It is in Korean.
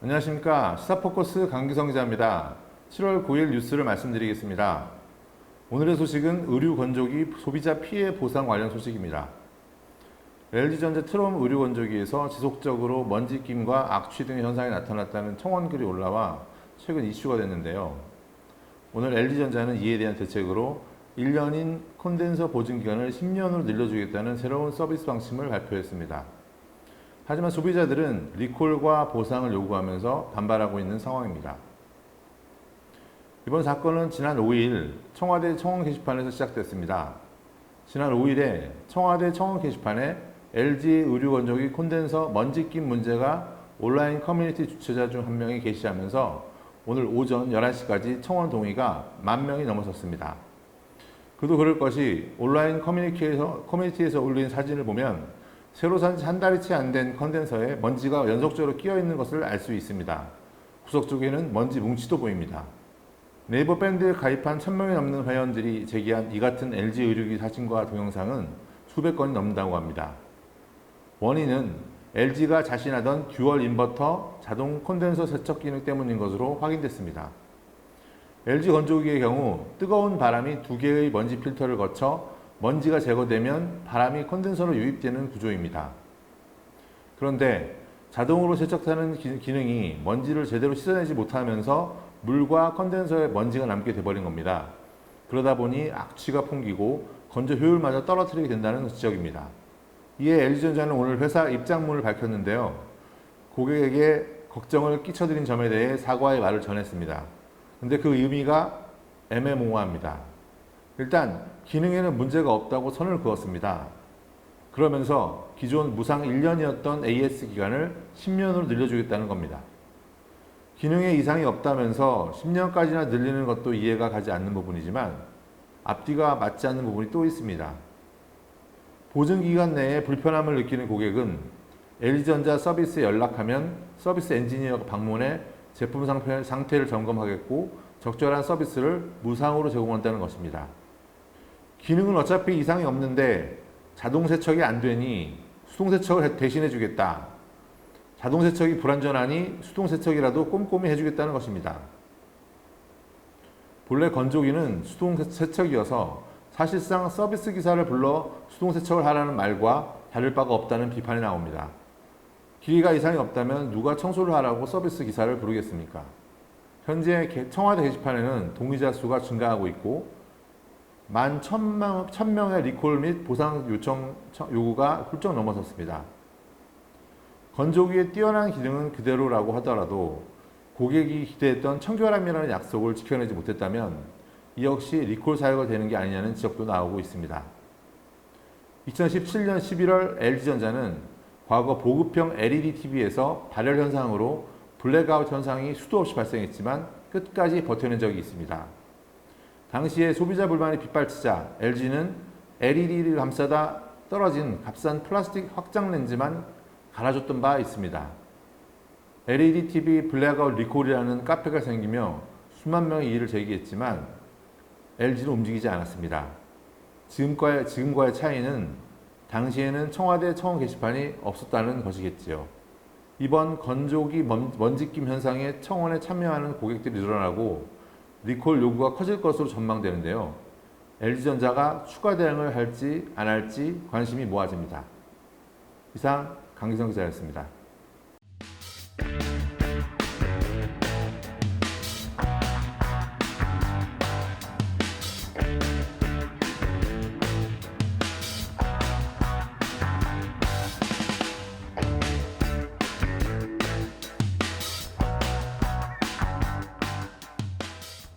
안녕하십니까. 시사포커스 강기성 기자입니다. 7월 9일 뉴스를 말씀드리겠습니다. 오늘의 소식은 의류 건조기 소비자 피해 보상 관련 소식입니다. LG전자 트럼 의류 건조기에서 지속적으로 먼지김과 악취 등의 현상이 나타났다는 청원글이 올라와 최근 이슈가 됐는데요. 오늘 LG전자는 이에 대한 대책으로 1년인 콘덴서 보증기간을 10년으로 늘려주겠다는 새로운 서비스 방침을 발표했습니다. 하지만 소비자들은 리콜과 보상을 요구하면서 반발하고 있는 상황입니다. 이번 사건은 지난 5일 청와대 청원 게시판에서 시작됐습니다. 지난 5일에 청와대 청원 게시판에 LG 의류건조기 콘덴서 먼지낌 문제가 온라인 커뮤니티 주최자 중 한 명이 게시하면서 오늘 오전 11시까지 청원 동의가 10,000명이 넘어섰습니다. 그도 그럴 것이 온라인 커뮤니티에서 올린 사진을 보면 새로 산 지 한 달이 채 안 된 컨덴서에 먼지가 연속적으로 끼어 있는 것을 알 수 있습니다. 구석 쪽에는 먼지 뭉치도 보입니다. 네이버 밴드에 가입한 1,000명이 넘는 회원들이 제기한 이 같은 LG 의료기 사진과 동영상은 수백 건이 넘는다고 합니다. 원인은 LG가 자신하던 듀얼 인버터 자동 콘덴서 세척 기능 때문인 것으로 확인됐습니다. LG 건조기의 경우 뜨거운 바람이 2개의 먼지 필터를 거쳐 먼지가 제거되면 바람이 콘덴서로 유입되는 구조입니다. 그런데 자동으로 세척하는 기능이 먼지를 제대로 씻어내지 못하면서 물과 컨덴서에 먼지가 남게 돼버린 겁니다. 그러다 보니 악취가 풍기고 건조 효율마저 떨어뜨리게 된다는 지적입니다. 이에 LG전자는 오늘 회사 입장문을 밝혔는데요. 고객에게 걱정을 끼쳐드린 점에 대해 사과의 말을 전했습니다. 근데 그 의미가 애매모호합니다. 일단 기능에는 문제가 없다고 선을 그었습니다. 그러면서 기존 무상 1년이었던 AS 기간을 10년으로 늘려주겠다는 겁니다. 기능에 이상이 없다면서 10년까지나 늘리는 것도 이해가 가지 않는 부분이지만 앞뒤가 맞지 않는 부분이 또 있습니다. 보증기간 내에 불편함을 느끼는 고객은 LG전자 서비스에 연락하면 서비스 엔지니어가 방문해 제품 상태를 점검하겠고 적절한 서비스를 무상으로 제공한다는 것입니다. 기능은 어차피 이상이 없는데 자동 세척이 안 되니 수동 세척을 대신해 주겠다. 자동 세척이 불완전하니 수동 세척이라도 꼼꼼히 해주겠다는 것입니다. 본래 건조기는 수동 세척이어서 사실상 서비스 기사를 불러 수동 세척을 하라는 말과 다를 바가 없다는 비판이 나옵니다. 기기가 이상이 없다면 누가 청소를 하라고 서비스 기사를 부르겠습니까? 현재 청와대 게시판에는 동의자 수가 증가하고 있고 11,000명의 리콜 및 보상 요구가 훌쩍 넘어섰습니다. 건조기의 뛰어난 기능은 그대로라고 하더라도 고객이 기대했던 청결함이라는 약속을 지켜내지 못했다면 이 역시 리콜 사유가 되는 게 아니냐는 지적도 나오고 있습니다. 2017년 11월 LG전자는 과거 보급형 LED TV에서 발열 현상으로 블랙아웃 현상이 수도 없이 발생했지만 끝까지 버텨낸 적이 있습니다. 당시에 소비자 불만이 빗발치자 LG는 LED를 감싸다 떨어진 값싼 플라스틱 확장 렌즈만 갈아줬던 바 있습니다. LED TV 블랙아웃 리콜이라는 카페가 생기며 수만 명이 이의를 제기했지만 LG는 움직이지 않았습니다. 지금과의 차이는 당시에는 청와대 청원 게시판이 없었다는 것이겠지요. 이번 건조기 먼지김 현상에 청원에 참여하는 고객들이 늘어나고 리콜 요구가 커질 것으로 전망되는데요. LG전자가 추가 대응을 할지 안 할지 관심이 모아집니다. 이상 강기성 기자였습니다.